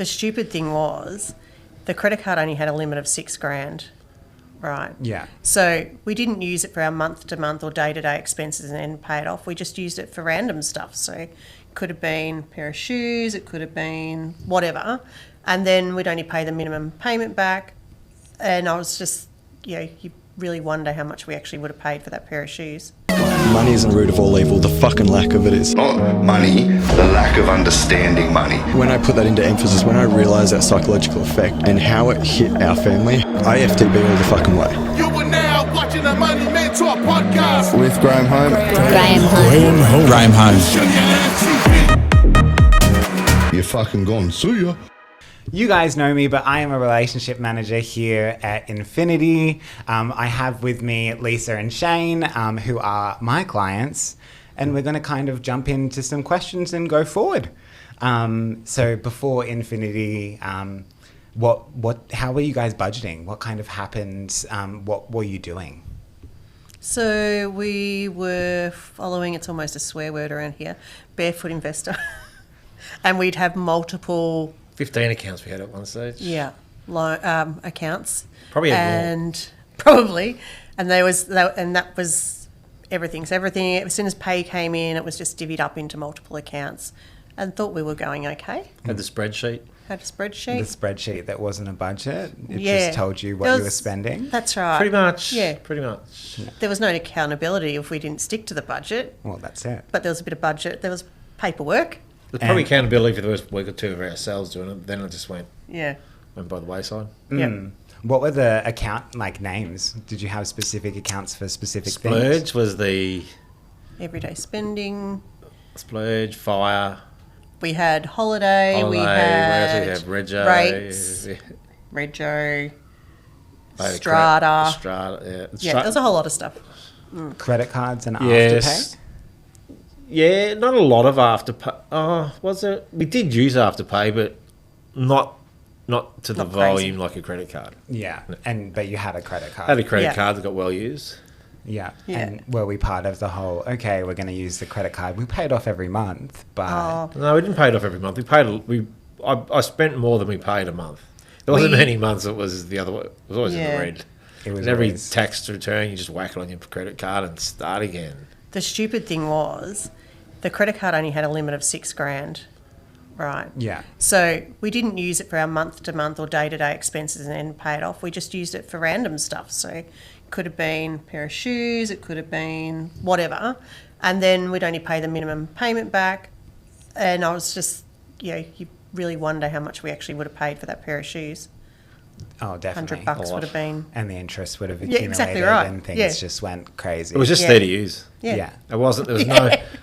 The stupid thing was the credit card only had a limit of $6,000, right? Yeah. So we didn't use it for our month-to-month or day-to-day expenses and then pay it off. We just used it for random stuff. So it could have been a pair of shoes, it could have been whatever. And then we'd only pay the minimum payment back. And I was just, you really wonder how much we actually would have paid for that pair of shoes. Money isn't the root of all evil, the fucking lack of it is. Not money, the lack of understanding money. When I put that into emphasis, when I realised that psychological effect and how it hit our family, I FTB all the fucking way. You are now watching the Money Mentor podcast With Graham Home. Graham Home. You're fucking gone. See ya. You guys know me, but I am a relationship manager here at Infinity. I have with me Lisa and Shane, who are my clients, and we're going to kind of jump into some questions and go forward. So before Infinity, how were you guys budgeting? What kind of happened? What were you doing? So we were following, it's almost a swear word around here, Barefoot Investor. And we'd have multiple... 15 accounts we had at one stage. Yeah, accounts. Probably Probably. And that was everything. So everything, as soon as pay came in, it was just divvied up into multiple accounts and thought we were going okay. Had the spreadsheet. Had a spreadsheet. The spreadsheet that wasn't a budget. It Yeah. just told you what you were spending. That's right. Pretty much. Yeah. Pretty much. There was no accountability if we didn't stick to the budget. Well, that's it. But there was a bit of budget. There was paperwork. There's probably accountability for the first week or two of ourselves doing it. Then it just went Yeah. by the wayside. Yep. What were the account names? Did you have specific accounts for specific things? Splurge was the Everyday spending. splurge, fire, We had holiday. We had Rego. rates. Rego. Strata. Strata. Yeah, there's a whole lot of stuff. Credit cards and Yes. Afterpay? Yeah, not a lot of Afterpay. Oh, was it? We did use Afterpay, but not to the Not crazy. volume like a credit card. Yeah, but you had a credit card. I had a credit Yeah. card that got well used. Yeah. Yeah. And were we part of the whole, okay, we're going to use the credit card. We paid off every month, but... Oh, No, we didn't pay it off every month. I spent more than we paid a month. There wasn't many months it was the other way. It was always in the red. It was And every always- tax return, you just whack it on your credit card and start again. the stupid thing was the credit card only had a limit of $6,000, right? Yeah. So we didn't use it for our month-to-month or day-to-day expenses and then pay it off. We just used it for random stuff. So it could have been a pair of shoes, it could have been whatever. And then we'd only pay the minimum payment back. And I was just, you really wonder how much we actually would have paid for that pair of shoes. Oh, definitely. $100 would have been... And the interest would have Yeah, accumulated exactly right. and things Yeah. just went crazy. It was just Yeah. there to use. Yeah. It wasn't. There was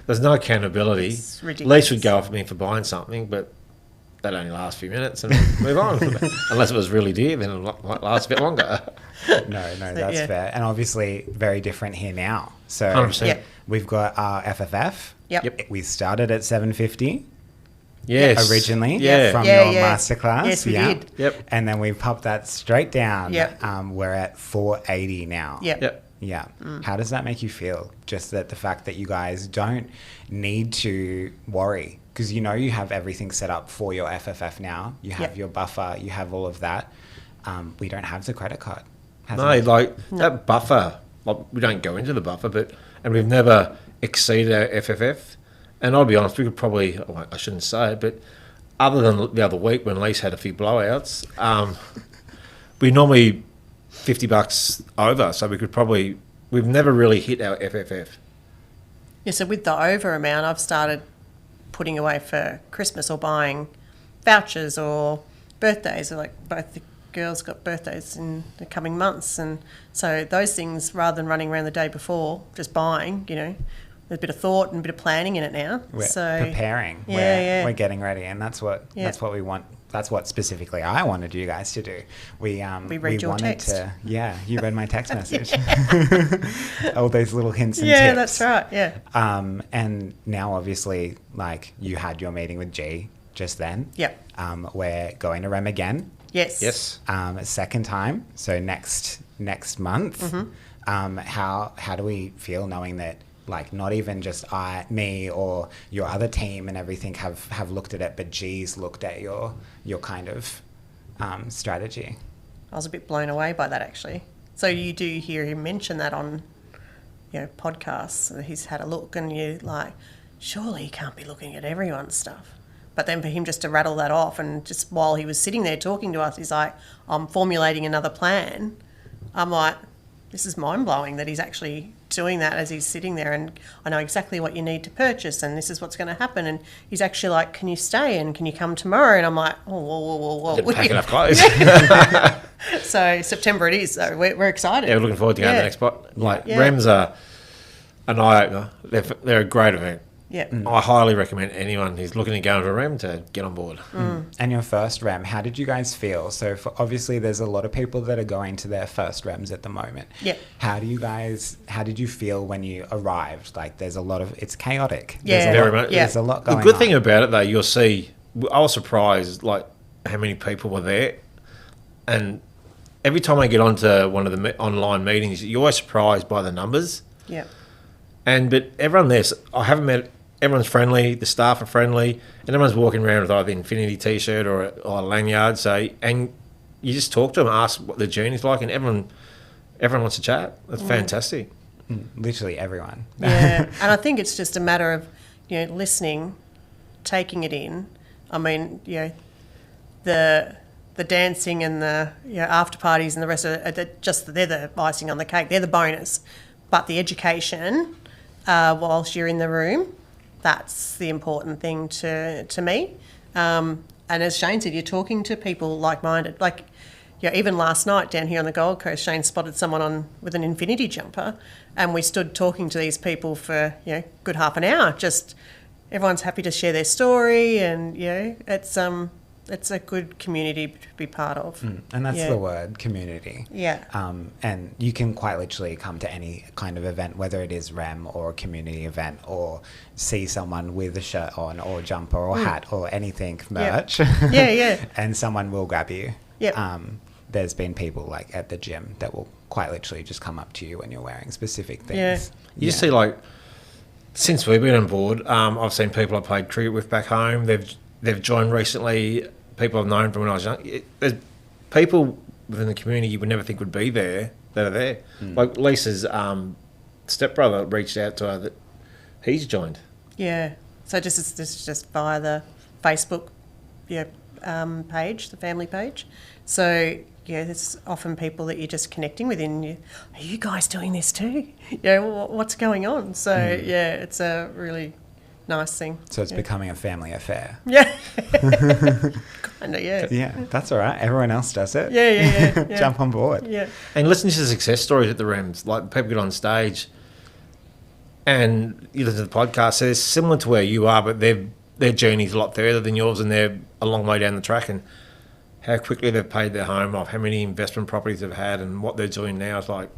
there's no accountability. It's ridiculous. Lease would go off me for buying something, but that only lasts a few minutes and move on. Unless it was really dear, then it might last a bit longer. No, that's fair. And obviously very different here now. So 100%. Yeah. we've got our FFF. Yep. We started at $750. Yes. Originally Yeah. from Yeah, your yeah. masterclass. Yes, we did. Yep. And then we popped that straight down. Yep. We're at $480 now. Yep. Yep. Yeah. How does that make you feel? Just that the fact that you guys don't need to worry because you have everything set up for your FFF now. You have Yep. your buffer. You have all of that. We don't have the credit card. That buffer. We don't go into the buffer, and we've never exceeded our FFF. And I'll be honest, we could probably, I shouldn't say it, but other than the other week when Lise had a few blowouts, we normally $50 over. So we've never really hit our FFF. Yeah, so with the over amount, I've started putting away for Christmas or buying vouchers or birthdays. Like both the girls got birthdays in the coming months. And so those things, rather than running around the day before, just buying, there's a bit of thought and a bit of planning in it now. We're preparing. Yeah, We're getting ready, and that's what we want. That's what specifically I wanted you guys to do. We read your text. You read my text message. All those little hints and Yeah, tips. that's right. Yeah. And now, obviously, you had your meeting with G just then. Yep. We're going to Rem again. Yes. Yes. Second time. So next month. Mm-hmm. How do we feel knowing that like not even just me or your other team and everything have looked at it, but G's looked at your kind of strategy? I was a bit blown away by that, actually. So you do hear him mention that on, podcasts. He's had a look, and you're like, surely he can't be looking at everyone's stuff. But then for him just to rattle that off, and just while he was sitting there talking to us, he's like, I'm formulating another plan. I'm like, this is mind-blowing that he's actually doing that as he's sitting there, and I know exactly what you need to purchase, and this is what's going to happen. And he's actually like, can you stay and can you come tomorrow? And I'm like, oh, whoa. Didn't pack enough clothes. So September it is, so we're excited. Yeah, we're looking forward to going to the next spot. Like, REMs are an eye-opener. They're a great event. Yeah. I highly recommend anyone who's looking to go into a REM to get on board. And your first REM, how did you guys feel? So obviously there's a lot of people that are going to their first REMs at the moment. Yeah. How did you feel when you arrived? Like it's chaotic. Yeah. Very much. There's a lot going on. on. The good thing about it, though, you'll see, I was surprised, like, how many people were there. And every time I get onto one of the online meetings, you're always surprised by the numbers. Yeah. But everyone there, I haven't met, everyone's friendly, the staff are friendly, and everyone's walking around with either Infinity t-shirt or a lanyard. So, and you just talk to them, ask what the journey's like, and everyone wants to chat. That's fantastic. Literally everyone. Yeah, and I think it's just a matter of, listening, taking it in. I mean, the dancing and the after parties and the rest of it, they're the icing on the cake. They're the bonus. But the education, whilst you're in the room, that's the important thing to me. And as Shane said, you're talking to people like-minded. Like, even last night down here on the Gold Coast, Shane spotted someone with an Infinity jumper, and we stood talking to these people for good half an hour. Just everyone's happy to share their story, and it's a good community to be part of. And that's the word, community. Yeah. And you can quite literally come to any kind of event, whether it is REM or a community event, or see someone with a shirt on or jumper or hat or anything, merch. Yeah. And someone will grab you. Yeah. There's been people like at the gym that will quite literally just come up to you when you're wearing specific things. Yeah. You see, like, since we've been on board, I've seen people I played cricket with back home. They've joined recently. People I've known from when I was young. There's people within the community you would never think would be there that are there. Like Lisa's stepbrother reached out to her that he's joined. Yeah. So this is just via the Facebook page, the family page. So there's often people that you're just connecting with, and are you guys doing this too? What's going on? So it's a really nice thing. So it's becoming a family affair. Yeah. Kind of, yeah. Yeah, that's all right. Everyone else does it. Yeah. Jump on board. Yeah. And listen to the success stories at the REMs. Like, people get on stage and you listen to the podcast. So they're similar to where you are, but their journey's a lot further than yours, and they're a long way down the track. And how quickly they've paid their home off, how many investment properties they've had, and what they're doing now. It's like,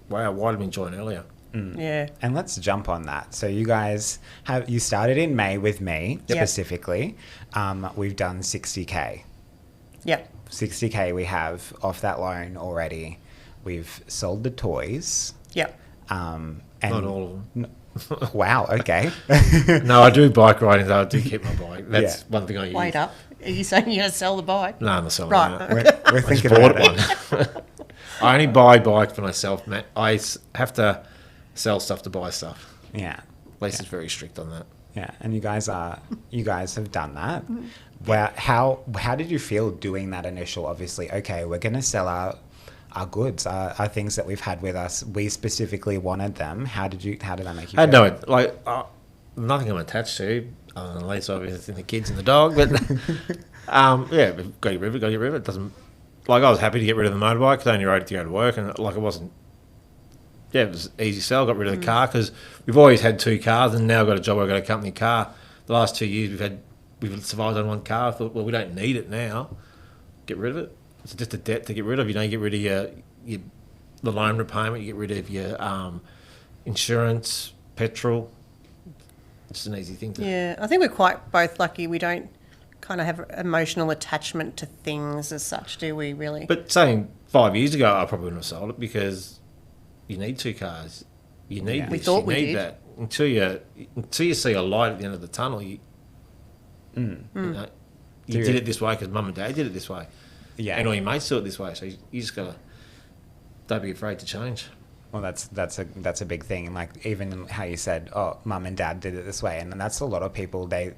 wow, why did we join earlier? Yeah. And let's jump on that. So you guys you started in May with me specifically. We've done 60K. Yep. 60K we have off that loan already. We've sold the toys. Yep. And Not all of them. Wow, okay. No, I do bike riding, though. I do keep my bike. That's one thing I use. Wait up. Are you saying you're going to sell the bike? No, I'm not selling Right. it. We're I just thinking bought about it. one. I only buy bikes for myself, Matt. I have to sell stuff to buy stuff. Yeah. Lisa's very strict on that. Yeah, and you guys have done that. Well, how did you feel doing that initial? Obviously, okay, we're going to sell our goods, our things that we've had with us. We specifically wanted them. How did that make you feel? No, nothing I'm attached to, other than Lisa, obviously, the kids and the dog. But yeah, got to get rid of it. It doesn't. Like, I was happy to get rid of the motorbike because I only rode it to go to work, and like, it wasn't. Yeah, it was easy sell. Got rid of the car because we've always had two cars, and now I've got a job where I've got a company car. The last 2 years we've survived on one car. I thought, well, we don't need it now. Get rid of it. It's just a debt to get rid of. You get rid of the loan repayment. You get rid of your insurance, petrol. It's an easy thing to. Yeah, I think we're quite both lucky. We don't kind of have emotional attachment to things as such, do we? Really? But saying 5 years ago, I probably wouldn't have sold it because you need two cars. You need Yeah. this. We thought you we need did. that until you see a light at the end of the tunnel. You know, you Do did it. it this way because mum and dad did it this way, Yeah. and all your mates do it this way. So you just gotta don't be afraid to change. Well, that's a big thing. Like even how you said, oh, mum and dad did it this way, and that's a lot of people. They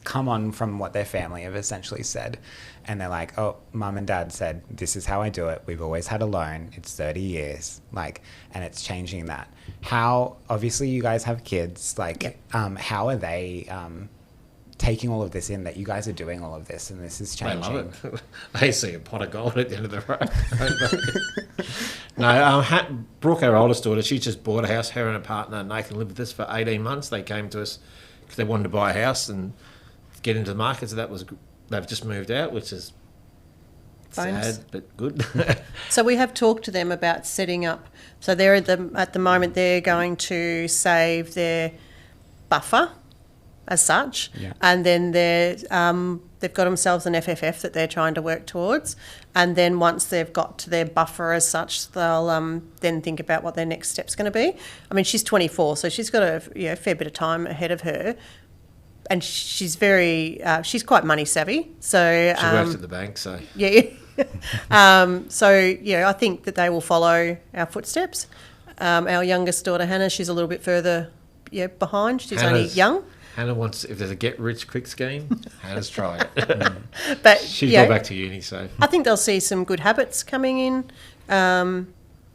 come on from what their family have essentially said, and they're like, oh, mum and dad said this is how I do it. We've always had a loan. It's 30 years, like, and it's changing that. How obviously you guys have kids, like, how are they taking all of this in that you guys are doing all of this and this is They changing? love it. They see a pot of gold at the end of the road. No, Brooke, our oldest daughter, she just bought a house. Her and her partner Nathan lived with us for 18 months. They came to us because they wanted to buy a house and get into the market. So they've just moved out, which is Bonus. sad but good. So we have talked to them about setting up. So they're at the moment they're going to save their buffer as such, Yeah. and then they've got themselves an FFF that they're trying to work towards, and then once they've got to their buffer as such, they'll then think about what their next step's going to be. I mean, she's 24, so she's got a fair bit of time ahead of her, and she's she's quite money savvy. So She works at the bank, so yeah. So I think that they will follow our footsteps. Our youngest daughter Hannah, she's a little bit further behind. She's only young. Hannah wants, if there's a get rich quick scheme, Hannah's tried it. But She's gone back to uni, so I think they'll see some good habits coming in.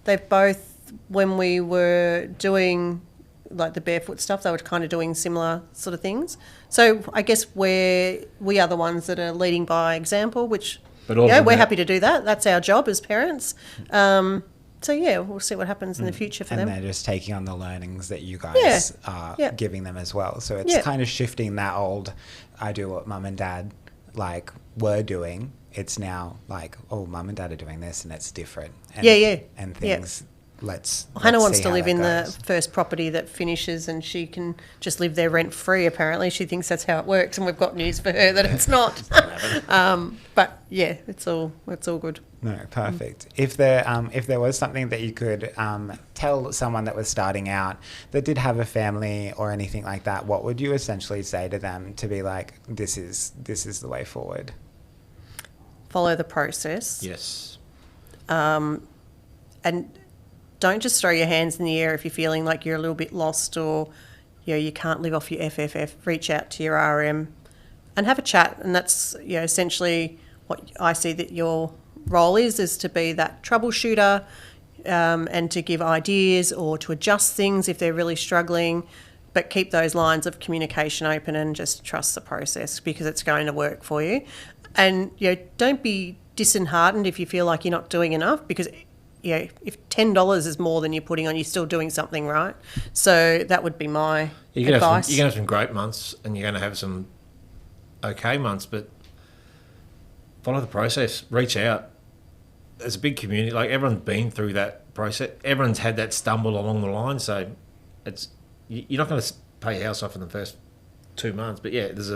They've both, when we were doing like the barefoot stuff, they were kind of doing similar sort of things. So I guess we are the ones that are leading by example, which But all of we're that- happy to do that. That's our job as parents. So we'll see what happens in the future for And them. they're just taking on the learnings that you guys are Yeah. giving them as well. So it's Yeah. kind of shifting that old, I do what mum and dad like were doing. It's now like, oh, mum and dad are doing this and it's different. And, Yeah. And Yeah. things, let's Hannah wants see to how live that in goes. the first property that finishes, and she can just live there rent free. Apparently, she thinks that's how it works, and we've got news for her that it's not. But yeah, it's all good. No, perfect. If there was something that you could tell someone that was starting out that did have a family or anything like that, what would you essentially say to them to be like, this is the way forward? Follow the process, yes. and don't just throw your hands in the air if you're feeling like you're a little bit lost or you can't live off your FFF. Reach out to your RM and have a chat, and that's essentially what I see that your role is to be that troubleshooter, and to give ideas or to adjust things if they're really struggling, but keep those lines of communication open and just trust the process because it's going to work for you. And don't be disheartened if you feel like you're not doing enough, because if $10 is more than you're putting on, you're still doing something right. So that would be my You're going advice. to have some great months and you're going to have some okay months, but follow the process. Reach out. There's a big community. Like, everyone's been through that process. Everyone's had that stumble along the line. So you're not going to pay your house off in the first 2 months. But yeah, there's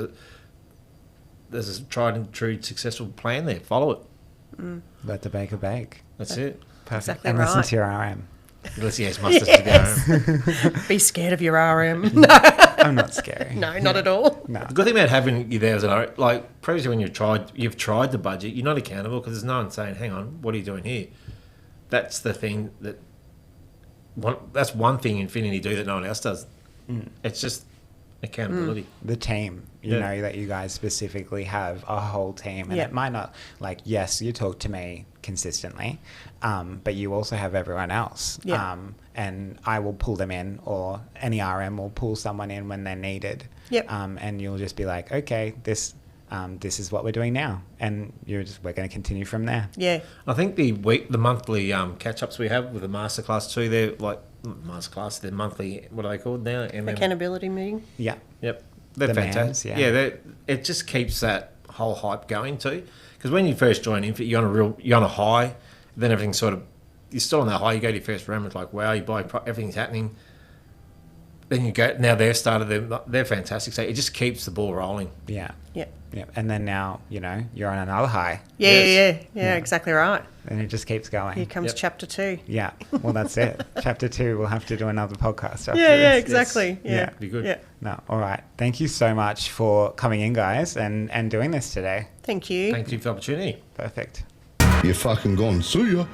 a tried and true successful plan there. Follow it. Let the baker bake. That's it. Perfect. Exactly And listen right. to your RM. Yes, must have to go. Be scared of your RM. No, I'm not scary. no, not at all. No. The good thing about having you there as an RM, like previously when you've tried the budget, you're not accountable because there's no one saying, hang on, what are you doing here? That's the thing that's one thing Infinity do that no one else does. It's just accountability. The team, you know, that you guys specifically have a whole team, and Yeah. it might not, like, yes, you talk to me consistently, but you also have everyone else. Yeah. And I will pull them in, or any RM will pull someone in when they're needed. Yep. And you'll just be like, okay, this is what we're doing now, and we're going to continue from there. Yeah. I think the monthly catch-ups we have with the masterclass too, they're like masterclass, they're monthly, what are they called now? Accountability meeting. Yeah. Yep. They're The fantastic. mans, yeah. It just keeps that whole hype going too. Because when you first join Infit, you're on a high, then everything's sort of, you're still on that high, you go to your first room, it's like, wow, you buy, everything's happening. then you go. Now they've started them. They're fantastic. So it just keeps the ball rolling. Yeah. Yeah. Yeah. And then now, you're on another high. Yeah, exactly right. And it just keeps going. Here comes chapter 2. Yeah. Well, that's it. Chapter 2, we'll have to do another podcast after Yeah, this. exactly. Yeah. Be good. Yeah. No. All right. Thank you so much for coming in, guys, and doing this today. Thank you. Thank you for the opportunity. Perfect. You fucking gone. See ya.